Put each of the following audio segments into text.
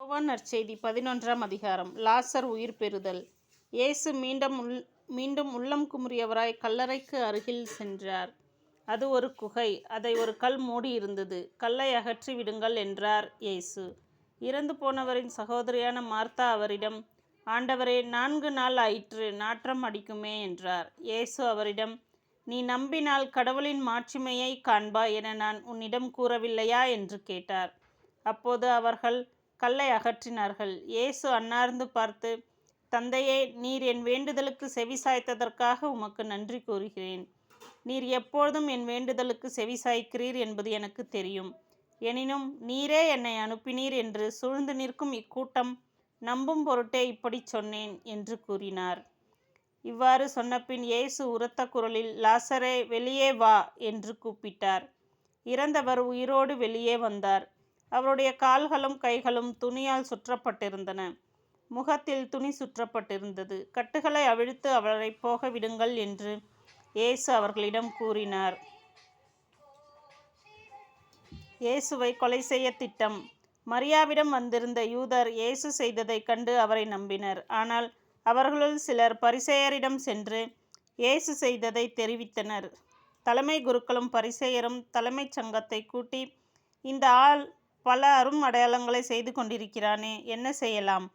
யோவான் நற்செய்தி 11ஆம் அதிகாரம். லாசர் உயிர் பெறுதல். இயேசு மீண்டும் உள்ளம் குமுறியவராய் கல்லறைக்கு அருகில் சென்றார். அது ஒரு குகை. அதை ஒரு கல் மூடியிருந்தது. கல்லை அகற்றி விடுங்கள் என்றார் இயேசு. இறந்து போனவரின் சகோதரியான மார்த்தா அவரிடம், ஆண்டவரே, 4 நாள் ஆயிற்று, நாற்றம் அடிக்குமே என்றார். இயேசு அவரிடம், நீ நம்பினால் கடவுளின் மாட்சிமையை காண்பாய் என நான் உன்னிடம் கூறவில்லையா என்று கேட்டார். அப்போது அவர்கள் கல்லை அகற்றினார்கள். இயேசு அன்னார்ந்து பார்த்து, தந்தையே, நீர் என் வேண்டுதலுக்கு செவிசாய்த்ததற்காக உமக்கு நன்றி கூறுகிறேன். நீர் எப்பொழுதும் என் வேண்டுதலுக்கு செவிசாய்க்கிறீர் என்பது எனக்கு தெரியும். எனினும் நீரே என்னை அனுப்பினீர் என்று சூழ்ந்து நிற்கும் இக்கூட்டம் நம்பும் பொருட்டே இப்படிச் சொன்னேன் என்று கூறினார். இவ்வாறு சொன்னபின் இயேசு உரத்த குரலில், லாசரே, வெளியே வா என்று கூப்பிட்டார். இறந்தவர் உயிரோடு வெளியே வந்தார். அவருடைய கால்களும் கைகளும் துணியால் சுற்றப்பட்டிருந்தன. முகத்தில் துணி சுற்றப்பட்டிருந்தது. கட்டுகளை அவிழ்த்து அவரை போக விடுங்கள் என்று இயேசு அவர்களிடம் கூறினார். இயேசுவை கொலை செய்ய திட்டம். மரியாவிடம் வந்திருந்த யூதர் இயேசு செய்ததைக் கண்டு அவரை நம்பினர். ஆனால் அவர்களுள் சிலர் பரிசேயரிடம் சென்று இயேசு செய்ததை தெரிவித்தனர். தலைமை குருக்களும் பரிசேயரும் தலைமைச் சங்கத்தை கூட்டி, இந்த ஆள் பல அரும் அடையாளங்களை செய்து கொண்டிருக்கிறானே, என்ன செய்யலாம்?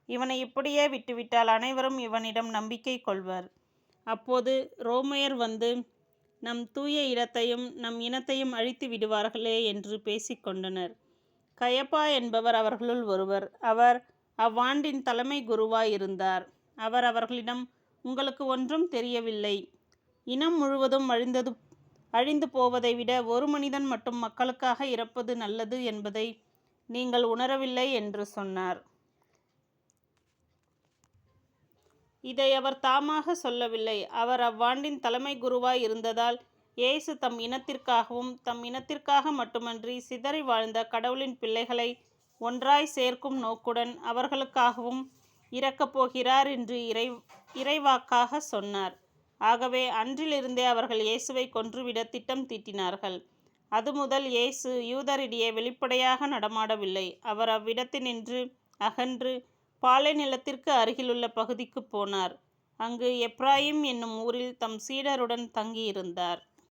இவனை இப்படியே விட்டுவிட்டால் அனைவரும் இவனிடம் நம்பிக்கை கொள்வர். அப்போது ரோமையர் வந்து நம் தூய இடத்தையும் நம் இனத்தையும் அழித்து விடுவார்களே என்று பேசிக்கொண்டனர். கயப்பா என்பவர் அவர்களுள் ஒருவர். அவர் அவ்வாண்டின் தலைமை குருவாயிருந்தார். அவர் அவர்களிடம், உங்களுக்கு ஒன்றும் தெரியவில்லை. இனம் முழுவதும் அழிந்து போவதை விட ஒரு மனிதன் மட்டும் மக்களுக்காக இறப்பது நல்லது என்பதை நீங்கள் உணரவில்லை என்று சொன்னார். இதை அவர் தாமாக சொல்லவில்லை. அவர் அவ்வாண்டின் தலைமை குருவாய் இருந்ததால் இயேசு தம் இனத்திற்காகவும் தம் இனத்திற்காக மட்டுமன்றி சிதறி வாழ்ந்த கடவுளின் பிள்ளைகளை ஒன்றாய் சேர்க்கும் நோக்குடன் அவர்களுக்காகவும் இறக்கப் போகிறார் என்று இறைவாக்காக சொன்னார். ஆகவே அன்றிலிருந்தே அவர்கள் இயேசுவை கொன்றுவிட திட்டம் தீட்டினார்கள். அது முதல் இயேசு யூதரிடையே வெளிப்படையாக நடமாடவில்லை. அவர் அவ்விடத்தினின்று அகன்று பாலை நிலத்திற்கு அருகிலுள்ள பகுதிக்கு போனார். அங்கு எப்ராயிம் என்னும் ஊரில் தம் சீடருடன் தங்கியிருந்தார்.